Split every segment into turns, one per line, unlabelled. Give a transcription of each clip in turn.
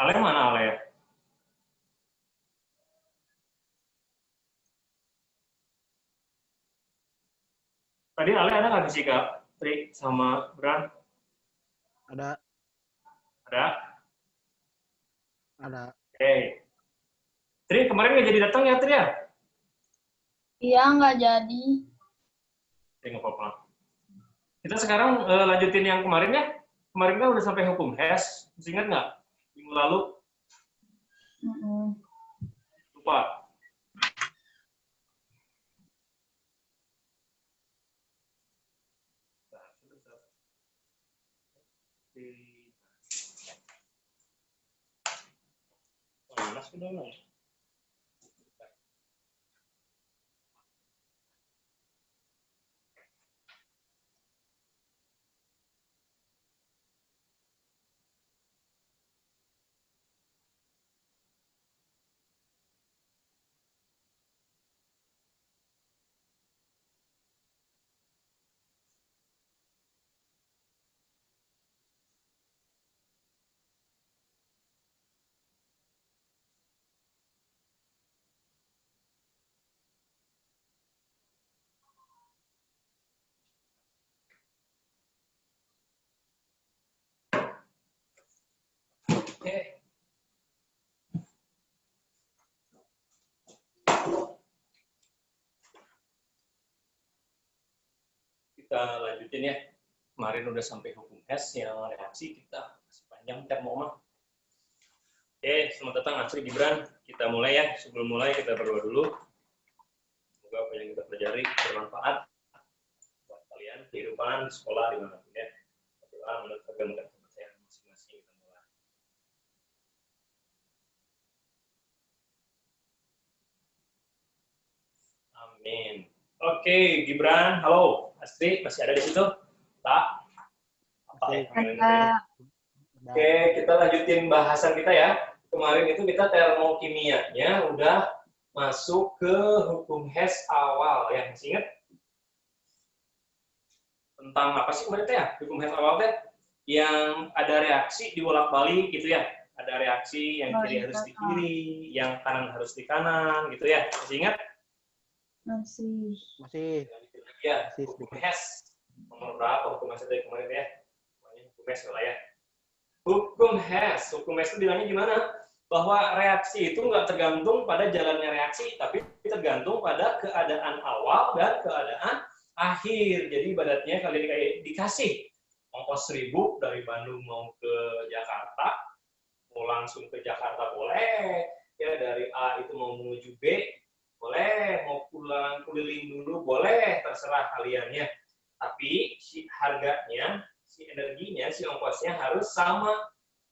Ale mana Ale? Tadi Ale ada nggak sih Kak? Tri sama Bran?
Ada.
Ada?
Ada.
Oke. Tri, kemarin nggak jadi datang ya Tri ya?
Iya, nggak jadi.
Nggak apa-apa. Kita sekarang lanjutin yang kemarin ya. Kemarin kan udah sampai hukum HES. Masih ingat nggak? Minggu lalu? Lupa. Panas sudah nggak? Oke. Kita lanjutin ya. Kemarin udah sampai hukum HES yang reaksi kita masih panjang termoma. Oke, selamat datang Asri Gibran. Kita mulai ya. Sebelum mulai kita berdoa dulu. Semoga apa yang kita pelajari bermanfaat buat kalian kehidupan di sekolah dimanapun ya. Berdoa menurut agama dan kepercayaan masing-masing kita mulai. Amin. Oke, Gibran, halo. Astri, masih ada di situ? Tak? Apa ya? Oke, kita lanjutin bahasan kita ya. Kemarin itu kita termokimianya udah masuk ke hukum HES awal ya. Masih ingat? Tentang apa sih kemarin ya? Hukum HES awal teh yang ada reaksi dibolak-balik gitu ya. Ada reaksi yang kiri harus di kiri, yang kanan harus di kanan gitu ya. Masih ingat?
Masih.
Ya, hukum HES nomor berapa hukum HES dari kemarin ya? Hukum HES lah ya. Hukum HES itu bilangnya gimana? Bahwa reaksi itu nggak tergantung pada jalannya reaksi, tapi tergantung pada keadaan awal dan keadaan akhir. Jadi ibaratnya kalian dikasih ongkos 1.000 dari Bandung mau ke Jakarta, mau langsung ke Jakarta boleh, ya dari A itu mau menuju B boleh, mau pulang keliling dulu boleh, terserah kalian ya. Tapi si harganya, si energinya, si ongkosnya harus sama.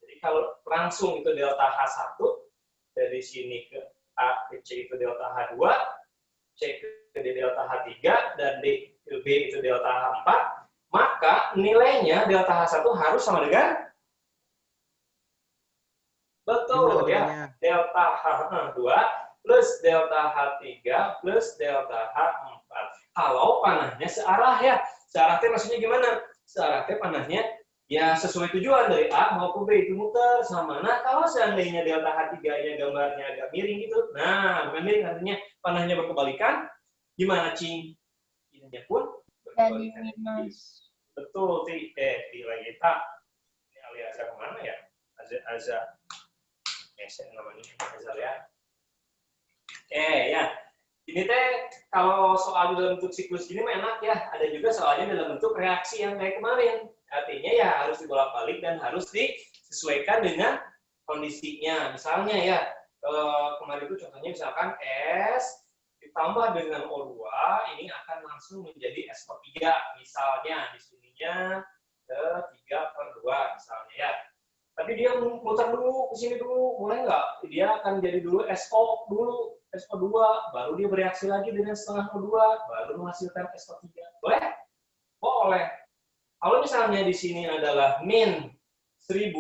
Jadi kalau langsung itu delta H1, dari sini ke A ke C itu delta H2, C ke D delta H3, dan D ke B itu delta H4, maka nilainya delta H1 harus sama dengan betul ya, delta H2 plus delta H3 plus delta H4. Kalau panahnya searah ya. Searah teh maksudnya gimana? Searah teh panahnya ya sesuai tujuan dari A mau ke B itu muter sama. Nah, kalau seandainya delta H3-nya gambarnya agak miring gitu. Nah, bukan miring artinya panahnya berkebalikan. Gimana, Cing? Ininya pun berkebalikan. Betul, Ti. Di lagi tak. Ini aliasnya kemana ya? Azza. Namanya Azza ya. Ya, ini teh kalau soal dalam bentuk siklus gini mah enak ya. Ada juga soalnya dalam bentuk reaksi yang kayak kemarin. Artinya ya harus dibolak-balik dan harus disesuaikan dengan kondisinya. Misalnya ya, kemarin itu contohnya misalkan S ditambah dengan O2, ini akan langsung menjadi SO3. Misalnya di sininya 3/2 misalnya ya. Tapi dia muter dulu, ke sini dulu, boleh nggak? Dia akan jadi dulu SO dulu, SO2, baru dia bereaksi lagi dengan setengah O2, baru menghasilkan SO3. Boleh? Boleh. Kalau misalnya di sini adalah min 1.000,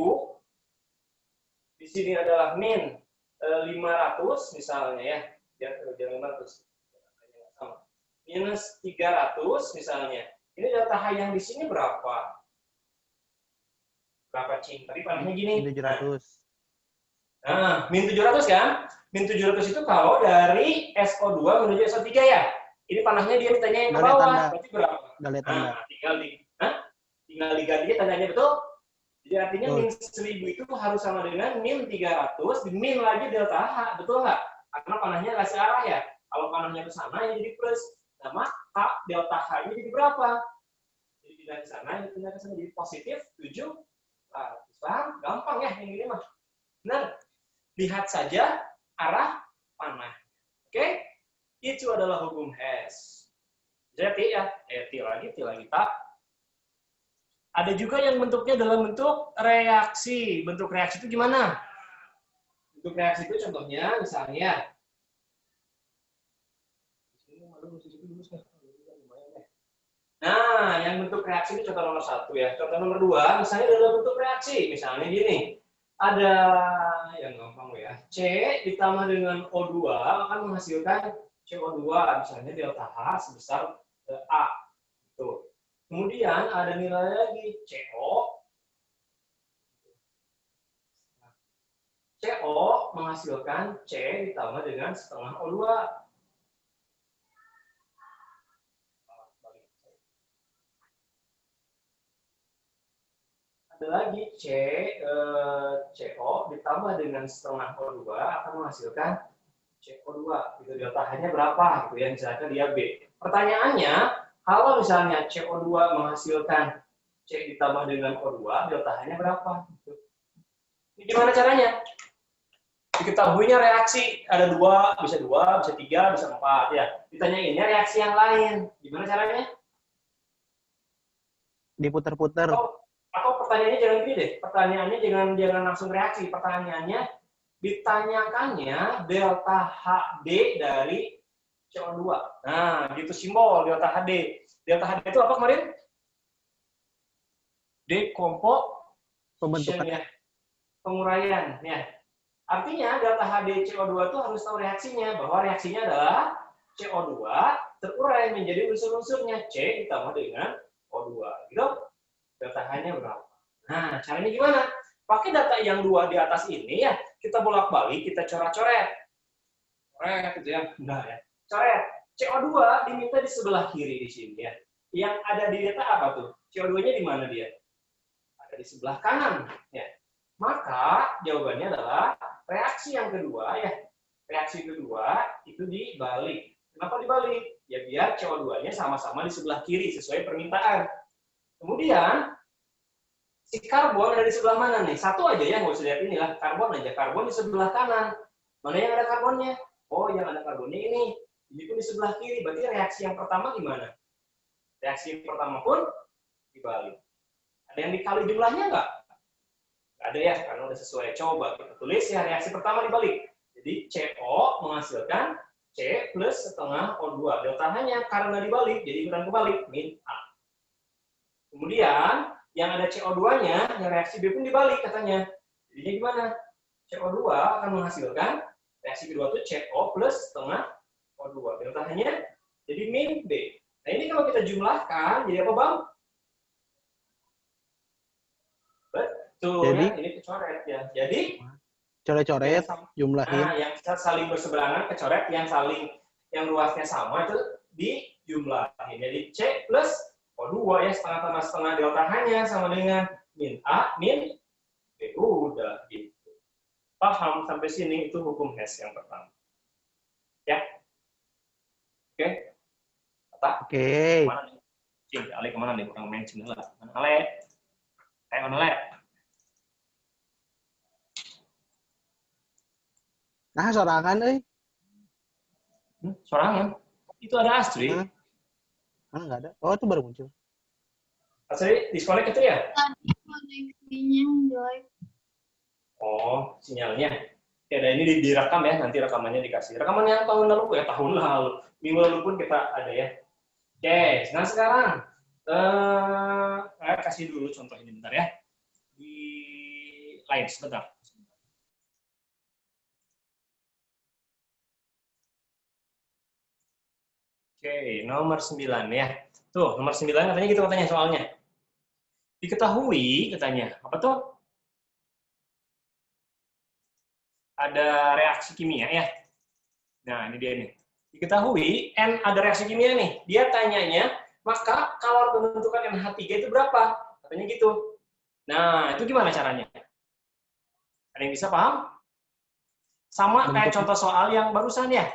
di sini adalah min 500 misalnya ya, jangan 500, sama. Minus 300 misalnya. Ini delta H yang di sini berapa? Berapa, Cing? Tadi panahnya gini.
700.
Nah, min 700 kan? Min 700 itu kalau dari SO2 menuju SO3 ya. Ini panahnya dia mintanya yang ke
Nggak lihat
bawah.
tanda.
Berarti berapa?
Nggak lihat tanda.
Nah, tinggal diganti tandanya, betul? Jadi artinya
Betul.
min 1000 itu harus sama dengan min 300, min lagi delta H, betul nggak? Karena panahnya kasih arah ya. Kalau panahnya ke sana, ya jadi plus. Nah, maka delta H-nya jadi berapa? Jadi pindah ke sana, pindah ke sana, jadi positif 700. Paham? Gampang ya yang ini mah. Benar. Lihat saja arah panah. Oke? Itu adalah hukum Hess. Jadi ya, T lagi, tak. Ada juga yang bentuknya dalam bentuk reaksi. Bentuk reaksi itu gimana? Bentuk reaksi itu contohnya misalnya. Nah, yang bentuk reaksi itu contoh nomor 1 ya. Contoh nomor 2, misalnya dalam bentuk reaksi. Misalnya gini. Ada yang gampang ya. C ditambah dengan O2 akan menghasilkan CO2. Misalnya delta H sebesar A. Tuh. Kemudian ada nilai lagi CO. CO menghasilkan C ditambah dengan setengah O2. Ada lagi CO ditambah dengan setengah O2 akan menghasilkan CO2. Itu delta H-nya berapa? Gitu ya, misalkan dia B. Pertanyaannya, kalau misalnya CO2 menghasilkan C ditambah dengan O2, delta H-nya berapa? Ini gimana caranya? Diketahuinya reaksi ada 2, bisa 3, bisa 4 ya. Ditanyainnya reaksi yang lain. Gimana caranya?
Diputer-puter.
Atau pertanyaannya jangan gini deh. Pertanyaannya jangan langsung reaksi. Pertanyaannya ditanyakannya delta HD dari CO2. Nah, gitu simbol delta HD. Delta HD itu apa kemarin? Decomposition ya. Penguraian ya. Artinya delta HD CO2 itu harus tahu reaksinya, bahwa reaksinya adalah CO2 terurai menjadi unsur-unsurnya C ditambah dengan O2. Gitu. Delta H-nya berapa? Nah, caranya gimana? Pakai data yang 2 di atas ini ya, kita bolak-balik, kita coret-coret. Coret gitu ya. Enggak ya. Coret. CO2 diminta di sebelah kiri di sini ya. Yang ada di data apa tuh? CO2-nya di mana dia? Ada di sebelah kanan ya. Maka jawabannya adalah reaksi yang kedua ya. Reaksi kedua itu dibalik. Kenapa dibalik? Ya biar CO2-nya sama-sama di sebelah kiri sesuai permintaan. Kemudian si karbon ada di sebelah mana nih? Satu aja ya, nggak usah lihat inilah. Karbon aja. Karbon di sebelah kanan. Mana yang ada karbonnya? Oh, yang ada karbonnya ini. Ini pun di sebelah kiri. Berarti reaksi yang pertama gimana? Reaksi yang pertama pun dibalik. Ada yang dikali jumlahnya nggak? Nggak ada ya, karena udah sesuai. Coba kita tulis ya, reaksi pertama dibalik. Jadi CO menghasilkan C plus setengah O2. Delta H-nya karena dibalik, jadi ikutan kebalik, min A. Kemudian, yang ada CO2-nya, yang reaksi B pun dibalik katanya. Jadinya gimana? CO2 akan menghasilkan, reaksi kedua itu CO plus setengah O2. Delta H-nya jadi min B. Nah ini kalau kita jumlahkan, jadi apa Bang? Betul,
jadi,
ya, ini kecoret ya. Jadi,
coret-coret, jumlahin.
Nah, yang saling berseberangan kecoret, yang luasnya sama itu dijumlahin. Jadi C plus O2 ya, setengah tambah setengah delta H-nya sama dengan min A, min B. Udah gitu. Paham sampai sini, itu hukum Hess yang pertama. Ya? Oke? Kata?
Oke.
Kemana nih? Cing, Ale kemana nih? Kurang mention lah. Mana Ale? Mana Ale?
Nah, sorangan euy.
Sorangan? Itu ada Astri.
Mana nggak ada? Oh, itu baru muncul.
Astri, disconnect itu ya?
Tadi koneksinya jelek.
Oh, sinyalnya. Ya, dan ini direkam ya, nanti rekamannya dikasih. Rekamannya tahun lalu ya, tahun lalu. Minggu lalu pun kita ada ya. Oke, nah sekarang saya kasih dulu contoh ini bentar ya. Di lain sebentar. Oke, nomor 9 ya. Tuh, nomor 9 katanya gitu katanya soalnya. Diketahui katanya. Apa tuh? Ada reaksi kimia ya. Nah, ini dia nih. Diketahui N ada reaksi kimia nih. Dia tanyanya, maka kalor pembentukan NH3 itu berapa? Katanya gitu. Nah, itu gimana caranya? Ada yang bisa paham? Sama kayak
Bentuk
contoh soal yang barusan ya.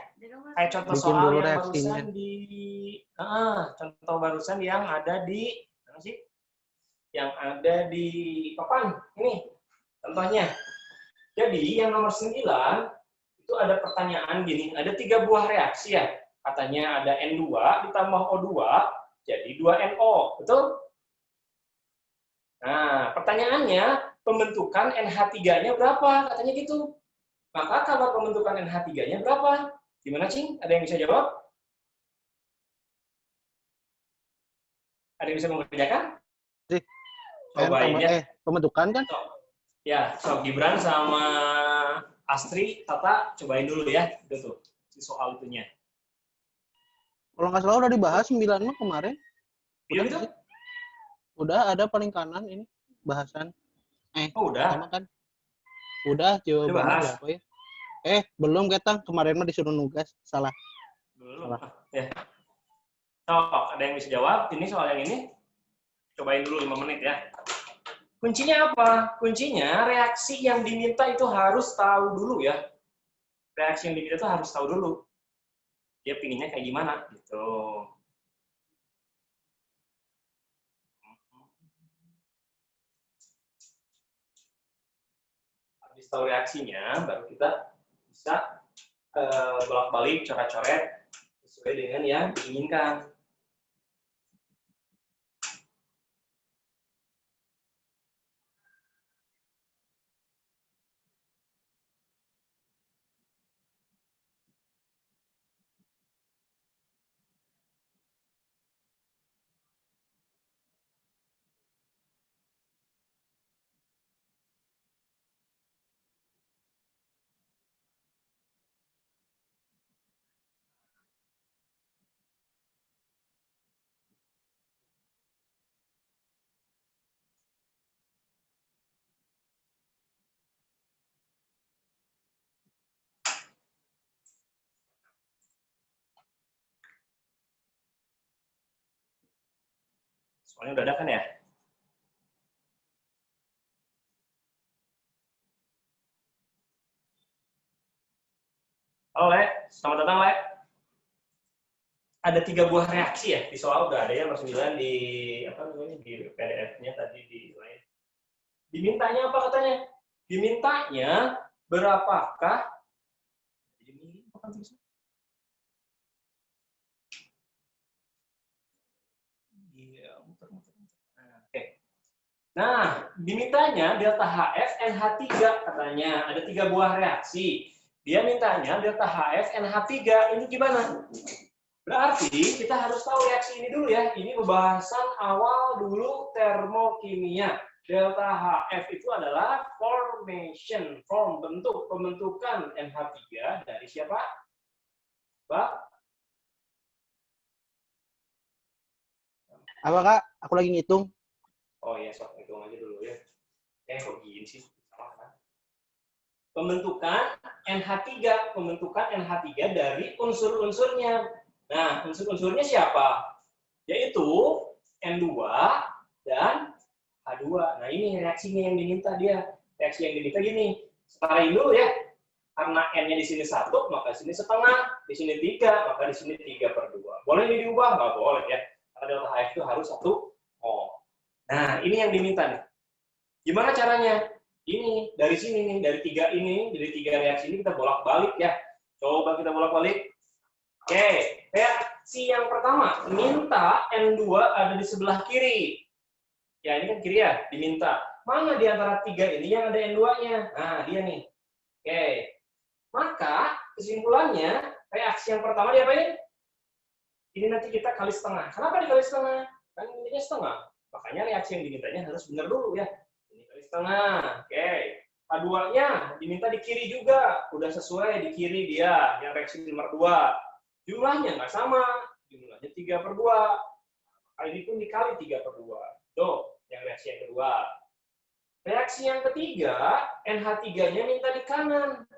Kayak contoh
bikin
soal
dulu
yang
reaksinya.
barusan di contoh barusan yang ada di mana sih? Yang ada di papan ini contohnya. Jadi yang nomor 9 itu ada pertanyaan gini, ada 3 buah reaksi ya. Katanya ada N2 ditambah O2 jadi 2NO, betul? Nah, pertanyaannya pembentukan NH3-nya berapa? Katanya gitu. Maka kalau pembentukan NH3-nya berapa? Gimana, Cing? Ada yang bisa jawab? Ada yang bisa mengerjakan?
Sih,
Cobain ya.
pembentukan kan?
Ya, so Gibran sama Astri, Tata, cobain dulu ya. Itu tuh, si soal itunya.
Kalau nggak salah udah dibahas 9 mah kemarin.
Iya
Udah
gitu?
sih? Udah ada paling kanan ini bahasan.
Oh, udah.
Sama kan? Udah
Udah
jawabannya
bahas.
berapa ya? Belum ketang. Kemarin mah disuruh nugas. Salah.
Belum.
Salah.
Ya. So, ada yang bisa jawab? Ini soal yang ini. Cobain dulu 5 menit ya. Kuncinya apa? Kuncinya reaksi yang diminta itu harus tahu dulu ya. Reaksi yang diminta itu harus tahu dulu. Dia pinginnya kayak gimana gitu. Habis tahu reaksinya, baru kita bisa bolak-balik coret-coret sesuai dengan yang diinginkan. Soalnya udah ada kan ya? Halo, Le. Selamat datang, Le. Ada 3 buah reaksi ya di soal udah ada ya Mas 9 di apa namanya di PDF-nya tadi di lain. Dimintanya apa katanya? Dimintanya berapakah Nah, dimintanya delta HF NH3 katanya. Ada 3 buah reaksi. Dia mintanya delta HF NH3. Ini gimana? Berarti kita harus tahu reaksi ini dulu ya. Ini pembahasan awal dulu termokimia. Delta HF itu adalah formation, bentuk, pembentukan NH3 dari siapa? Mbak?
Apa Kak? Aku lagi ngitung.
Oh iya, sok hitung aja dulu ya. Kok gini sih? Salah kan? Pembentukan NH3 dari unsur-unsurnya. Nah, unsur-unsurnya siapa? Yaitu N2 dan H2. Nah, ini reaksinya yang diminta dia. Reaksi yang diminta gini. Setarain dulu ya. Karena N-nya di sini 1, maka di sini setengah. Di sini 3, maka di sini 3/2. Boleh ini diubah? Nggak boleh ya. Karena delta HF itu harus 1 mol. Nah, ini yang diminta nih. Gimana caranya? Ini, dari sini nih, dari 3 ini, dari 3 reaksi ini kita bolak-balik ya. Coba kita bolak-balik. Oke, reaksi yang pertama, minta N2 ada di sebelah kiri. Ya, ini kan kiri ya, diminta. Mana di antara 3 ini yang ada N2-nya? Nah, dia nih. Oke. Maka, kesimpulannya, reaksi yang pertama diapain? Ini nanti kita kali setengah. Kenapa dikali setengah? Kan intinya setengah. Makanya reaksi yang dimintanya harus benar dulu ya. Ini kali setengah. Oke. K2-nya diminta di kiri juga. Udah sesuai di kiri dia. Yang reaksi nomor 2. Jumlahnya nggak sama. Jumlahnya 3/2. Kali ini pun dikali 3/2. Tuh, yang reaksi yang kedua. Reaksi yang ketiga, NH3-nya minta di kanan.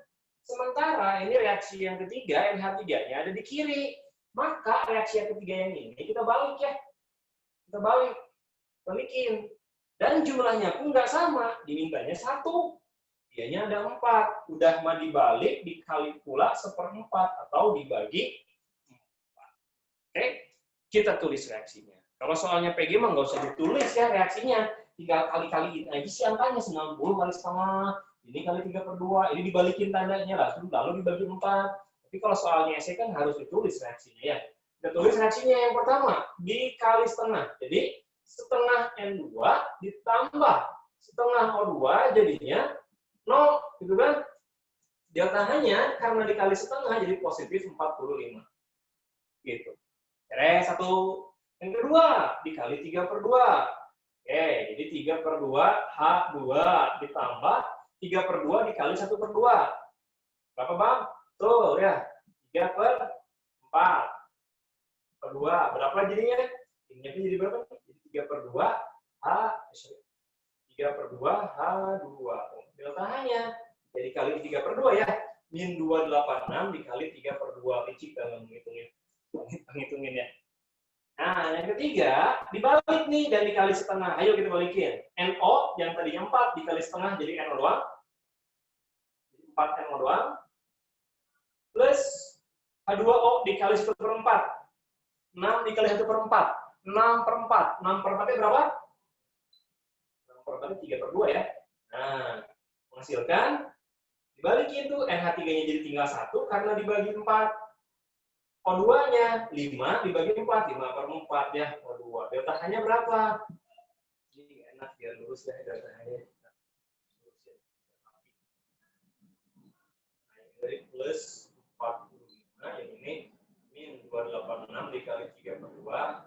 Sementara ini reaksi yang ketiga, NH3-nya ada di kiri. Maka reaksi yang ketiga yang ini kita balik ya. Kita balikin. Dan jumlahnya pun nggak sama. Dimintanya 1. Dianya ada 4. Udah mah dibalik, dikali pula 1/4. Atau dibagi 4. Oke, kita tulis reaksinya. Kalau soalnya PG mah nggak usah ditulis ya reaksinya. Tinggal kali-kaliin aja sih angkanya 90 kali setengah. Ini kali 3/2. Ini dibalikin tandanya lalu dibagi 4. Tapi kalau soalnya esai kan harus ditulis reaksinya ya. Kita tulis reaksinya yang pertama. Dikali setengah. Jadi setengah N2 ditambah setengah O2 jadinya 0. Gitu kan? Delta-nya karena dikali setengah jadi positif 45. Gitu. Satu. Yang kedua, dikali 3/2. Oke, jadi 3/2 H2 ditambah 3/2 dikali 1/2. Berapa, Bang? Tuh, ya. 3/4. Per 2. Berapa jadinya? Ini jadi berapa? Jadi 3/2 3/2 H2. Delta-nya jadi kali 3/2 ya. Min 286 dikali 3/2. Licik dalam menghitungin ya. Nah, yang ketiga, dibalik nih dan dikali setengah. Ayo kita balikin. NO yang tadinya 4 dikali setengah jadi NO doang. 4 NO doang. Plus H2O dikali 1/4. 6 dikali 1/4. 6/4. 6/4-nya berapa? 6/4-nya 3/2 ya. Nah, menghasilkan, dibalikin tuh, NH3-nya jadi tinggal 1 karena dibagi 4. O2-nya 5 dibagi 4, 5/4 ya, O2. Delta-nya berapa? Ini enak biar lurus ya delta-nya. Dari plus 45, yang ini min 286 dikali 3/2, nanti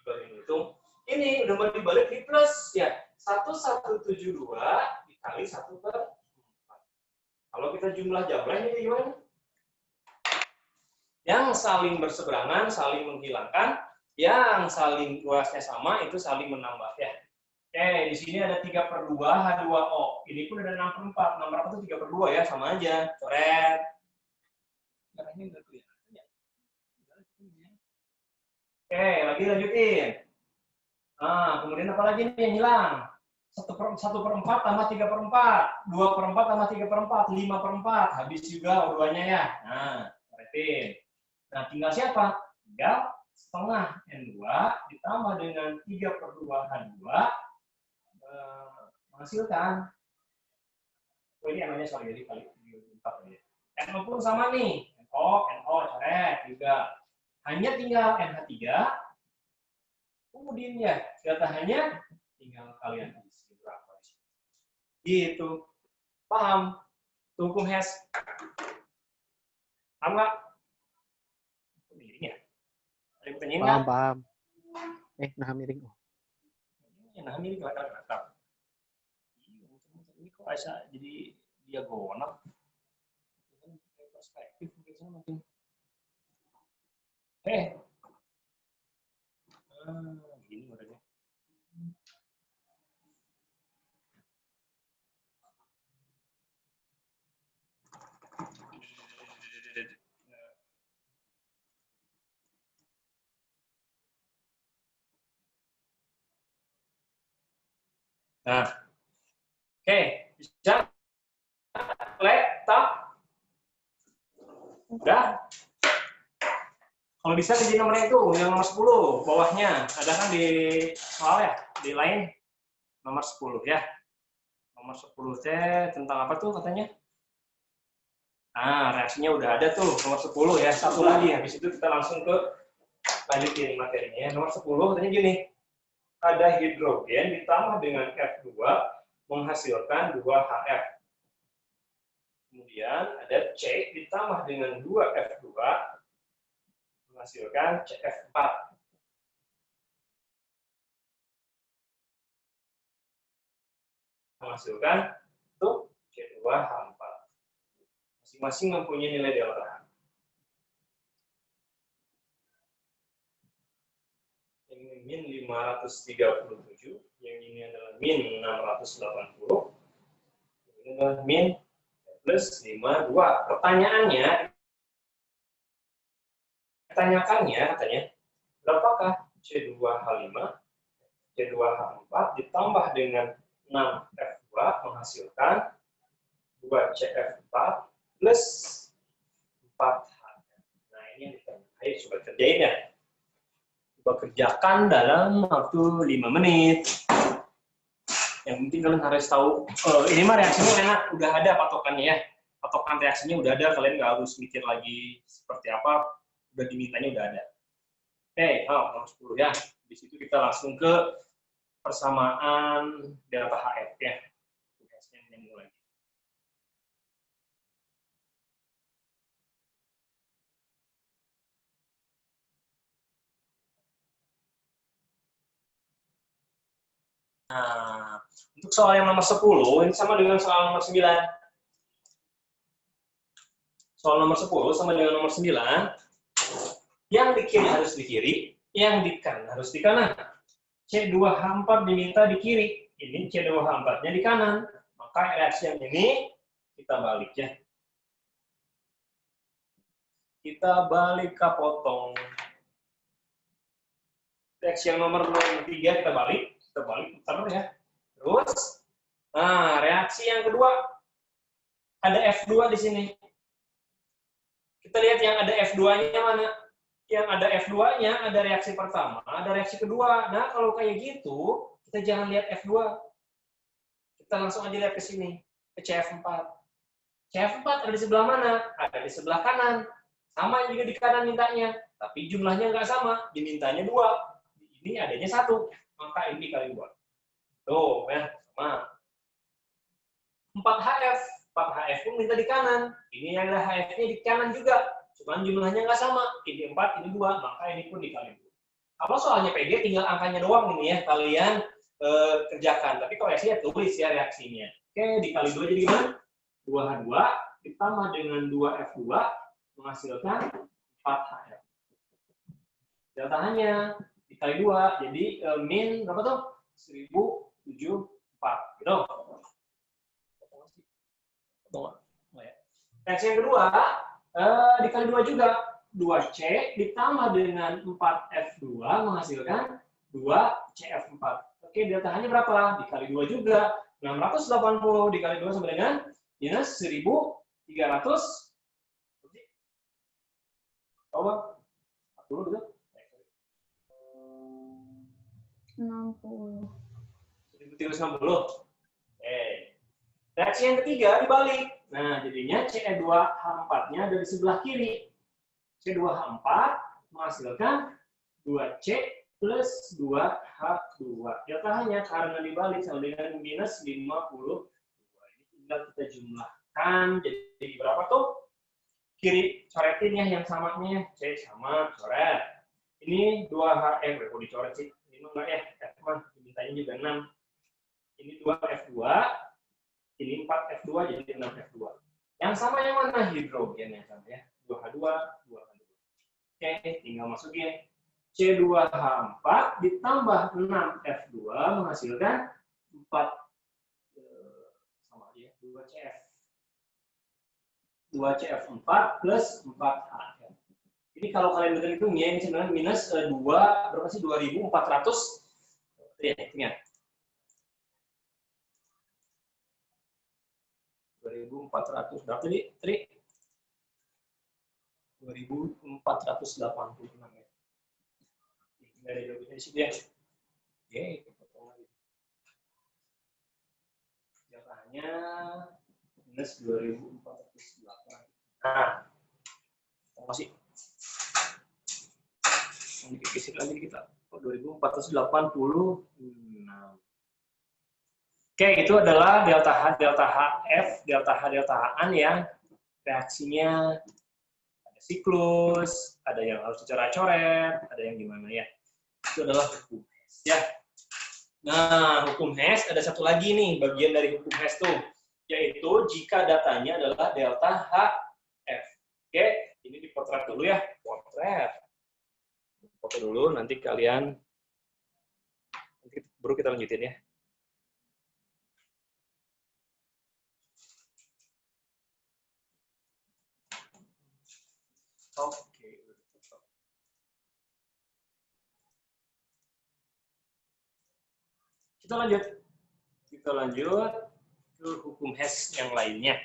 dibagi hitung. Ini udah mau dibalik di plus ya, 1172 dikali 1/4. Kalau kita jumlah jumlahnya ini gimana? Yang saling berseberangan, saling menghilangkan, yang saling luasnya sama, itu saling menambah ya. Oke, di sini ada 3/2 H2O. Ini pun ada 6/4. 6/4 itu 3/2 ya, sama aja. Coret. Oke, lagi lanjutin. Nah, kemudian apa lagi nih yang hilang? 1/4 tambah 3/4. 2/4 tambah 3/4. 5/4. Habis juga O2-nya ya. Nah, coretin. Nah, tinggal siapa? Tinggal setengah N2 ditambah dengan 3/2 H2 menghasilkan. Oh, ini namanya sorry, jadi kali 4 ya. NO pun sama nih. NO, coret juga. Hanya tinggal NH3. Kemudian ya, delta-nya tinggal kalian isi berapa. Gitu. Paham? Hukum Hess. Paham nggak? Miring ya? Ada yang pertanyaan nggak?
Paham. Nah miring.
Nah miring rata-rata. Ini kok bisa jadi diagonal? Perspektif mungkin sana makin. Gini modelnya. Nah, oke, bisa laptop, udah. Kalau bisa di nomornya itu yang nomor 10 bawahnya ada kan di soal ya, di lain nomor 10 ya. Nomor 10 teh tentang apa tuh katanya? Nah, reaksinya udah ada tuh nomor 10 ya. Satu lagi habis itu kita langsung ke lanjutin materinya. Nomor 10 katanya gini. Ada hidrogen ditambah dengan F2 menghasilkan 2HF. Kemudian ada C ditambah dengan 2F2 menghasilkan CF4. Menghasilkan itu C2H4. Masing-masing mempunyai nilai delta. min 537, yang ini adalah min 680, ini adalah min plus 52. Pertanyaannya katanya, berapakah C2H5, C2H4 ditambah dengan 6F2 menghasilkan 2CF4 plus 4H. Nah, ini yang ditanya. Ayo coba kerjain ya. Coba kerjakan dalam waktu 5 menit. Yang penting kalian harus tahu, ini mah reaksinya enak, udah ada patokannya ya. Patokan reaksinya udah ada, kalian nggak harus mikir lagi seperti apa, udah dimintanya udah ada. Oke, nomor 10 ya. Di situ kita langsung ke persamaan delta HF ya. Mulai. Nah, untuk soal yang nomor 10, ini sama dengan soal nomor 9. Soal nomor 10 sama dengan nomor 9, yang di kiri harus di kiri, yang di kanan harus di kanan. C2H4 diminta di kiri, ini C2H4-nya di kanan. Maka reaksi yang ini kita balik ya. Kita balik ke potong. Reaksi yang nomor 3 kita balik putar ya. Terus, nah reaksi yang kedua ada F2 di sini. Kita lihat yang ada F2-nya mana? Yang ada F2-nya ada reaksi pertama, ada reaksi kedua. Nah, kalau kayak gitu, kita jangan lihat F2. Kita langsung aja lihat ke sini, ke CF4. CF4 ada di sebelah mana? Ada di sebelah kanan. Sama juga di kanan mintanya, tapi jumlahnya nggak sama. Dimintanya 2. Ini adanya 1, maka ini dikali 2. Tuh, ya, sama. 4HF. 4HF pun minta di kanan. Ini yang ada HF-nya di kanan juga. Cuman jumlahnya nggak sama. Ini 4, ini 2, maka ini pun dikali 2. Kalau soalnya PG, tinggal angkanya doang ini ya, kalian kerjakan. Tapi kalau reaksinya tulis ya reaksinya. Oke, dikali 2 jadi gimana? 2H2 ditambah dengan 2F2 menghasilkan 4HF. Delta-nya dikali 2, jadi min berapa tuh? 1074. Gitu. Reaksi yang kedua, dikali 2 juga. 2C ditambah dengan 4F2 menghasilkan 2CF4. Oke, delta-nya berapa? Dikali 2 juga. 680 dikali 2 sama dengan minus 1300. Coba. 40 betul?
60.
1360. Reaksi yang ketiga dibalik. Nah, jadinya Ce2H4-nya ada di sebelah kiri. C2H4 menghasilkan 2C plus 2H2. Delta-nya karena dibalik sama dengan minus 52. Ini tinggal kita jumlahkan. Jadi berapa tuh? Kiri coretin ya yang samanya. C sama coret. Ini 2HF. Kok dicoret sih? Ini enggak ya? F mah dimintanya juga 6. Ini 2F2. Ini 4F2 jadi 6F2. Yang sama yang mana? Hidrogen yang sama ya. 2H2, 2H2. Oke, tinggal masukin. C2H4 ditambah 6F2 menghasilkan 4 sama aja ya, 2CF. 2CF4 plus 4H. Ini kalau kalian hitung ya, ini sebenarnya minus 2, berapa sih? 2400. Ya, ingat. 2400 berapa nih? 2486 ya. Tinggal di jawabannya di situ ya. Oke, potong lagi. Jawabannya minus 2408. Nah, masih. Dikit lagi kita. 2486. Oke, itu adalah delta H, delta HF, delta H, delta HN yang reaksinya ada siklus, ada yang harus dicoret-coret, ada yang gimana ya. Itu adalah hukum Hess ya. Nah, hukum Hess ada satu lagi nih, bagian dari hukum Hess tuh, yaitu jika datanya adalah delta HF. Oke, ini dipotret dulu ya, potret. Foto dulu, nanti kalian baru kita lanjutin ya. Oke. Kita lanjut ke hukum Hess yang lainnya.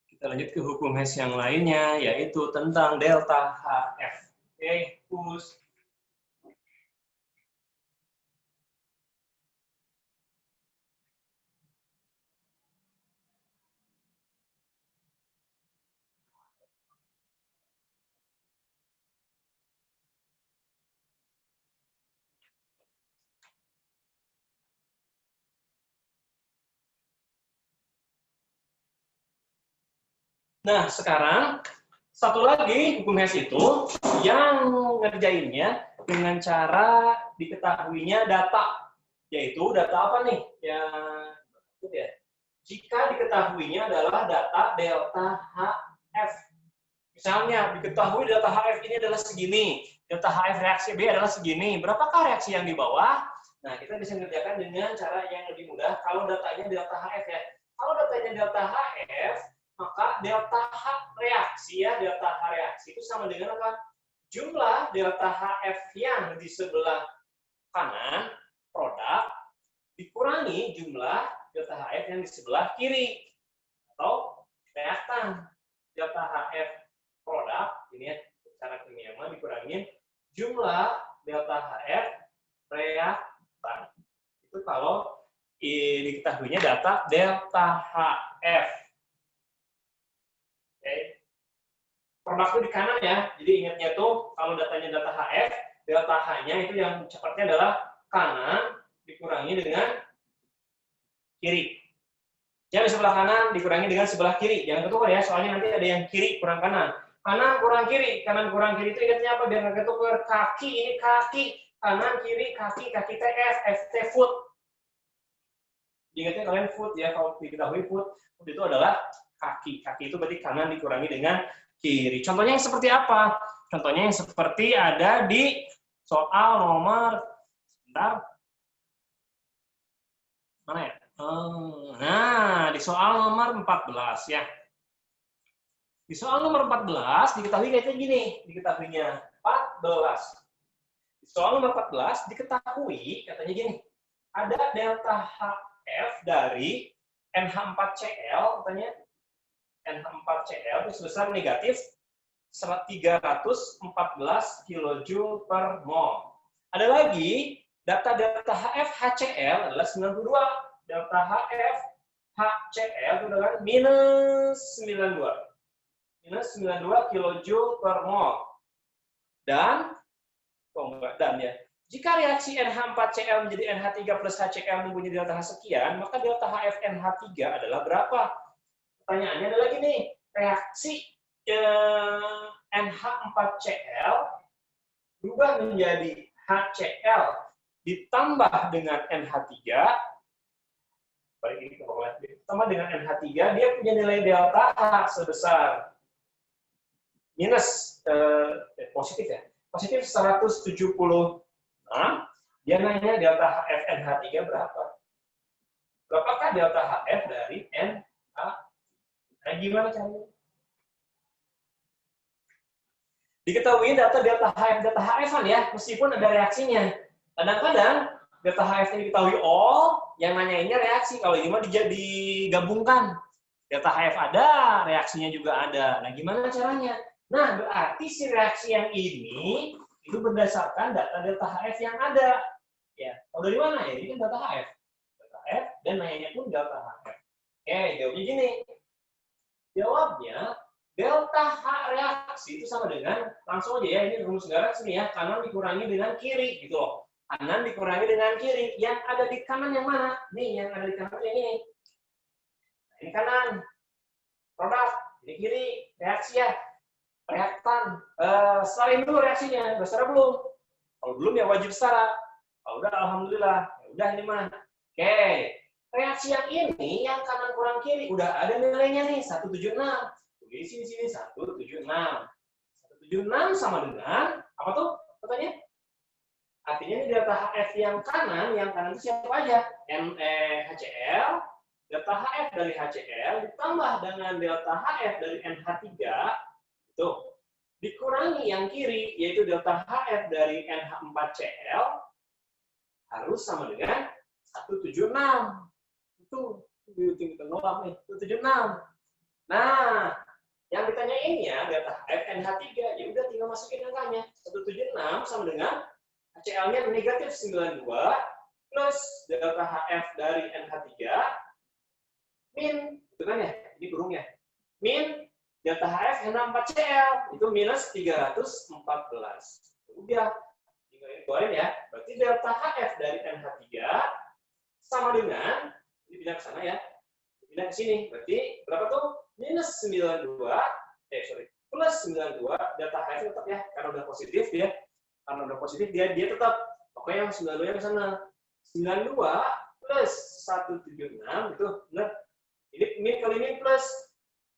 Kita lanjut ke hukum Hess yang lainnya, yaitu tentang delta HF. Oke, push. Nah, sekarang satu lagi hukum Hess itu yang ngerjainnya dengan cara diketahuinya data, yaitu data apa nih? Ya, jika diketahuinya adalah data delta HF. Misalnya diketahui delta HF ini adalah segini, delta HF reaksi B adalah segini. Berapakah reaksi yang di bawah? Nah, kita bisa mengerjakan dengan cara yang lebih mudah kalau datanya delta HF ya. Kalau datanya delta HF, maka delta H reaksi delta H reaksi itu sama dengan apa? Jumlah delta HF yang di sebelah kanan produk dikurangi jumlah delta HF yang di sebelah kiri atau reaktan. Delta HF produk ini secara kimia dikurangi jumlah delta HF reaktan. Itu kalau diketahuinya data delta HF. Produk itu di kanan ya, jadi ingatnya tuh kalau datanya data HF, delta H-nya itu yang cepatnya adalah kanan dikurangi dengan kiri. Jadi sebelah kanan dikurangi dengan sebelah kiri. Jangan ketukar ya, soalnya nanti ada yang kiri kurang kanan. Kanan kurang kiri itu ingatnya apa? Biar nggak ketukar. Kaki ini kaki, kanan kiri kaki TF, FT foot. Ingatnya kalian foot ya, kalau diketahui foot itu adalah kaki. Kaki itu berarti kanan dikurangi dengan kiri. Contohnya yang seperti apa? Contohnya yang seperti ada di soal nomor, sebentar, mana ya? Nah, di soal nomor 14 ya. Di soal nomor 14 diketahui kayaknya gini, diketahuinya 14. Di soal nomor 14 diketahui katanya gini, ada delta HF dari NH4Cl katanya NH4Cl itu sebesar negatif 314 kJ per mol. Ada lagi, data delta HF HCl adalah 92. Delta HF HCl itu adalah minus 92. Minus 92 kJ per mol. Dan, jika reaksi NH4Cl menjadi NH3 plus HCl mempunyai delta H sekian, maka delta HF NH3 adalah berapa? Pertanyaannya adalah gini, reaksi NH4Cl berubah menjadi HCl ditambah dengan NH3, ditambah dengan NH3, dia punya nilai delta H sebesar minus, positif ya, positif 176, dia nanya delta HF NH3 berapa? Berapakah delta HF dari NH3? Nah, gimana caranya? Diketahui data delta HF ya, meskipun ada reaksinya. Kadang-kadang delta HF ini diketahui yang nanyainnya reaksi. Kalau ini mah digabungkan. Delta HF ada, reaksinya juga ada. Nah, gimana caranya? Nah, berarti si reaksi yang ini itu berdasarkan data delta HF yang ada. Ya, tahu dari mana ya? Ini kan data HF. Delta HF dan nanyanya pun delta HF. Oke, jawabnya gini. Jawabnya, delta H reaksi itu sama dengan, langsung aja ya, ini rumus garis nih ya, kanan dikurangi dengan kiri, gitu loh. Kanan dikurangi dengan kiri, yang ada di kanan yang mana? Nih, yang ada di kanan yang ini. Nah, ini kanan, produk, ini kiri, reaksi ya, reaktan. Setarain dulu reaksinya, udah setara belum? Kalau belum ya wajib setara. Kalau udah, alhamdulillah. Ya udah ini mah. Oke. Reaksi yang ini, yang kanan kurang kiri, udah ada nilainya nih, 176. Tulis sini 176. 176 sama dengan, apa tuh katanya? Artinya ini delta HF yang kanan itu siapa aja? HCl, delta HF dari HCl ditambah dengan delta HF dari NH3 itu dikurangi yang kiri yaitu delta HF dari NH4Cl harus sama dengan 176. Itu tinggal nolak nih, 176. Nah, yang ditanyain ya delta HF NH3, ya udah tinggal masukin angkanya. 176 sama dengan HCl-nya negatif 92 plus delta HF dari NH3 min, itu kan ya, ini kurungnya, min delta HF NH4Cl itu minus 314. Udah, tinggal keluarin ya. Berarti delta HF dari NH3 sama dengan, ini pindah ke sana ya, pindah ke sini. Berarti berapa tuh? Minus 92, plus 92, delta HF tetap ya, karena udah positif dia. Karena udah positif dia tetap, pokoknya yang 92 yang sana. 92 plus 176 itu benar. Ini min kali min plus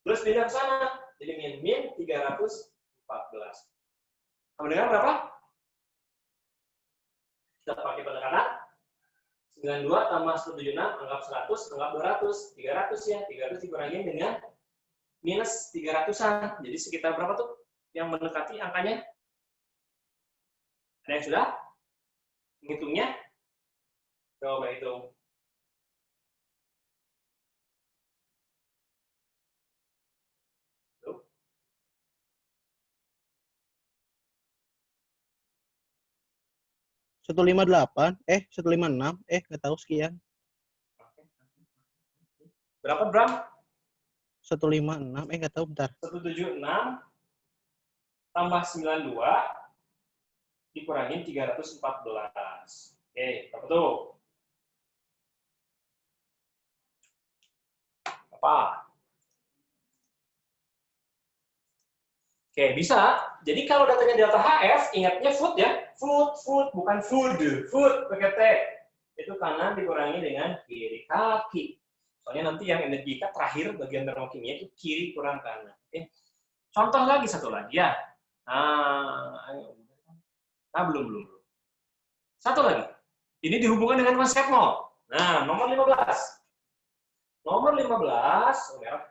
pindah ke sana. Jadi min 314. Sama dengan berapa? Kita pakai penekanan. 92 tambah 176, anggap 100, anggap 200. 300 ya, 300 dikurangin dengan minus 300-an. Jadi sekitar berapa tuh yang mendekati angkanya? Ada yang sudah menghitungnya? Coba hitung. Tuh.
158, 156, nggak tahu sekian.
Berapa Bram?
156, nggak tahu, bentar.
176 tambah 92 dikurangin 314. Oke, berapa tuh? Apa? Oke, bisa. Jadi kalau datanya delta HF, ingatnya food ya. Food, bukan food. Food, pakai T. Itu kanan dikurangi dengan kiri kaki. Soalnya nanti yang energika terakhir bagian termokimia itu kiri kurang kanan. Oke. Contoh lagi, satu lagi ya. Belum. Satu lagi. Ini dihubungkan dengan konsep mol. Nah, nomor 15. Nomor 15, merah.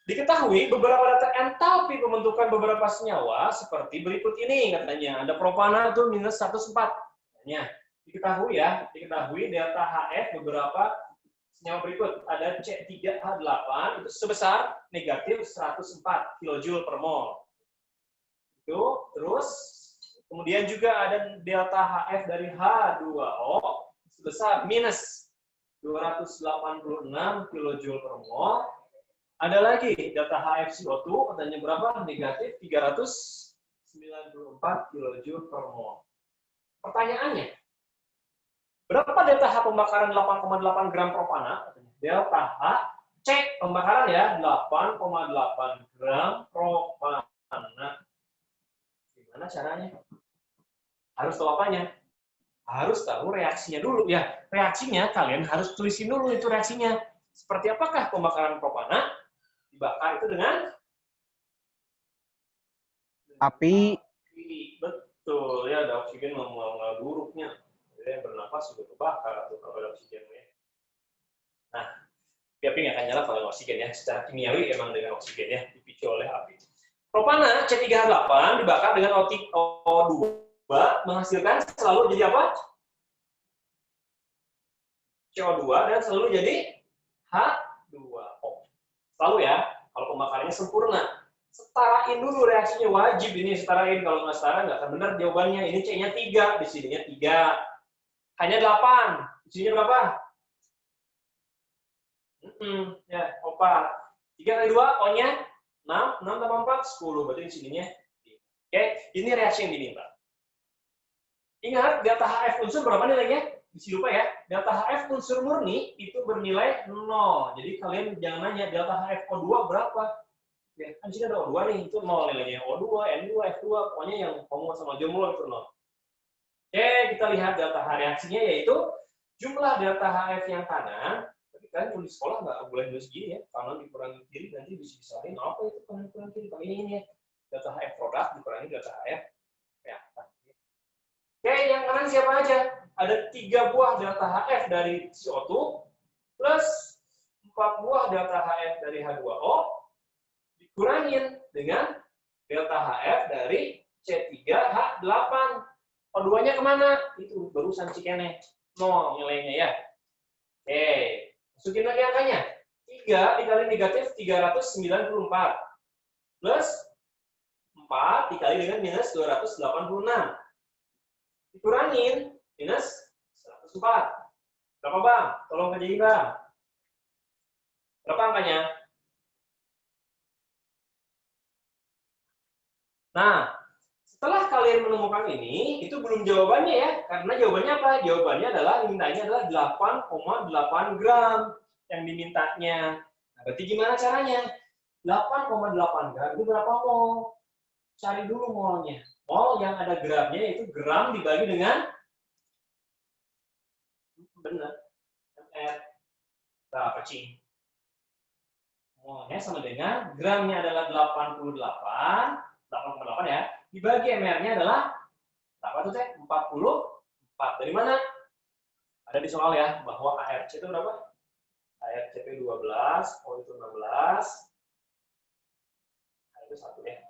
Diketahui beberapa data entalpi pembentukan beberapa senyawa seperti berikut ini katanya. Ada propana itu minus 104. Katanya. Diketahui delta HF beberapa senyawa berikut. Ada C3H8 itu sebesar negatif 104 kJ per mol. Itu, terus kemudian juga ada delta HF dari H2O sebesar minus 286 kJ per mol. Ada lagi delta HF CO2 katanya berapa? Negatif 394 kJ per mol. Pertanyaannya, berapa delta H pembakaran 8,8 gram propana? Delta H C pembakaran ya 8,8 gram propana. Gimana caranya? Harus tahu apanya? Harus tahu reaksinya dulu ya. Reaksinya kalian harus tulisin dulu itu reaksinya. Seperti apakah pembakaran propana? Dibakar itu dengan
api.
Betul ya, ada oksigen mau buruknya. Jadi bernapas juga kebakar atau kalau ada oksigen ya. Nah, api nggak akan nyala kalau ada oksigen ya. Secara kimiawi emang dengan oksigen ya, dipicu oleh api. Propana C3H8 dibakar dengan O2 menghasilkan selalu jadi apa? CO2 dan selalu jadi H2O. Selalu ya, kalau pembakarannya sempurna. Setarain dulu reaksinya, wajib ini setarain. Kalau nggak setara nggak akan benar jawabannya. Ini C-nya 3, di sininya 3. Hanya 8, di sini berapa? Ya, 4. 3 kali 2, O-nya 6, 6 tambah 4, 10. Berarti di sininya 5. Oke, ini reaksi yang diminta. Ingat, delta HF unsur berapa nilainya? Bisa lupa ya, delta HF unsur murni itu bernilai 0. Jadi kalian jangan nanya delta HF O2 berapa. Ya, kan di sini ada O2 nih, itu 0 nilainya. O2, N2, F2, pokoknya yang homo sama jumlah itu 0. Oke, kita lihat delta H reaksinya yaitu jumlah delta HF yang kanan. Tapi kalian tulis sekolah nggak boleh nulis gini ya, kanan dikurangi kiri nanti bisa disahin apa itu kanan dikurangi kiri. Kalau ini ya, delta HF produk dikurangi delta HF reaktan. Oke, yang kanan siapa aja? Ada 3 buah delta HF dari CO2 plus 4 buah delta HF dari H2O dikurangin dengan delta HF dari C3H8. O2-nya kemana? Itu barusan cikene. 0 nilainya ya. Oke, masukin lagi angkanya. 3 dikali negatif 394 plus 4 dikali dengan minus 286. Dikurangin minus 104. Berapa Bang? Tolong kerjain Bang. Berapa angkanya? Nah, setelah kalian menemukan ini, itu belum jawabannya ya. Karena jawabannya apa? Jawabannya adalah, mintanya adalah 8,8 gram yang dimintanya. Nah, berarti gimana caranya? 8,8 gram itu berapa mol? Cari dulu molnya. Mol yang ada gramnya itu gram dibagi dengan benar. MR berapa, Cing? Molnya sama dengan gramnya adalah 8,8 ya. Dibagi MR-nya adalah berapa tuh teh? 44. Dari mana? Ada di soal ya, bahwa ARC itu berapa? ARC itu 12, O itu 16. Nah, itu 1 ya.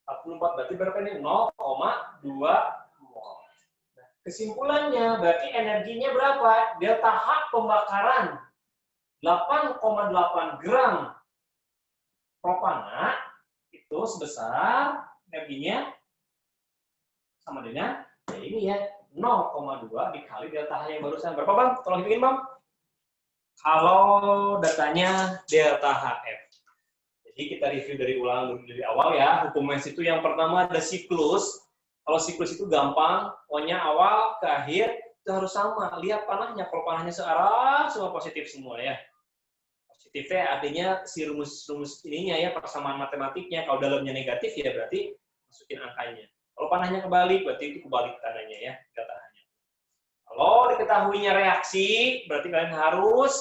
44 berarti berapa ini? 0,2 mol. Nah, kesimpulannya berarti energinya berapa? Delta H pembakaran 8,8 gram propana itu sebesar energinya sama dengan ya ini ya 0,2 dikali delta H yang barusan. Berapa Bang? Tolong hitungin Bang. Kalau datanya delta HF. Jadi kita review dari awal ya. Hukum Mass itu yang pertama ada siklus. Kalau siklus itu gampang, pokoknya awal ke akhir itu harus sama. Lihat panahnya, kalau panahnya searah semua positif semua ya. Positifnya artinya si rumus ininya ya, persamaan matematiknya. Kalau dalamnya negatif ya berarti masukin angkanya. Kalau panahnya kebalik berarti itu kebalik tandanya ya, datanya. Kalau diketahuinya reaksi, berarti kalian harus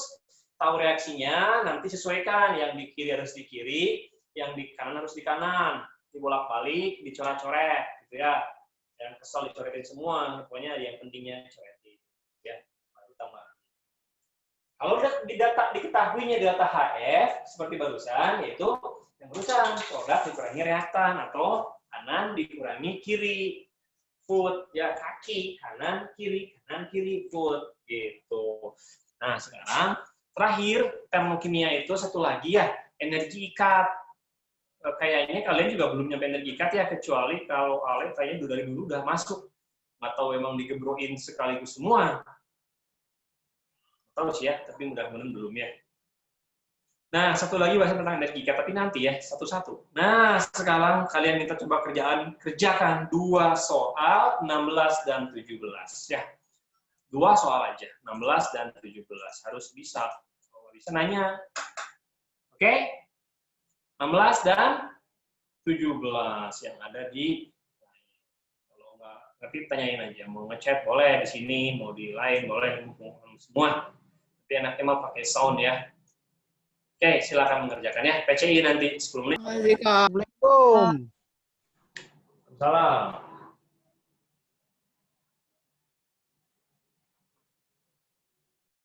tahu reaksinya, nanti sesuaikan. Yang di kiri harus di kiri, yang di kanan harus di kanan. Dibolak-balik, dicoret-coret, gitu ya. Yang kesal dicoretin semua, pokoknya yang pentingnya coretin. Ya, baru tambah. Kalau diketahuinya delta HF, seperti barusan, yaitu yang barusan, produk dikurangi reaktan, atau kanan dikurangi kiri. Food, ya kaki, kanan, kiri, food, gitu. Nah, sekarang terakhir, termokimia itu satu lagi ya, energi ikat. Kayaknya kalian juga belum nyampe energi ikat ya, kecuali kalau Ale kayaknya dari dulu udah masuk. Atau memang digebrokin sekaligus semua. Tahu sih ya, tapi mudah-mudahan belum ya. Nah, satu lagi bahasa tentang energi ikat, tapi nanti ya, satu-satu. Nah, sekarang kalian minta coba kerjakan 2 soal, 16 dan 17. Ya, 2 soal aja, 16 dan 17. Harus bisa. Kalau bisa nanya. Oke? 16 dan 17 yang ada di... Kalau nggak ngerti, tanyain aja. Mau ngechat boleh di sini, mau di lain boleh, semua. Tapi enaknya mah pakai sound ya. Oke, silakan mengerjakan ya. PCI nanti 10 menit.
Assalamualaikum.
Salam.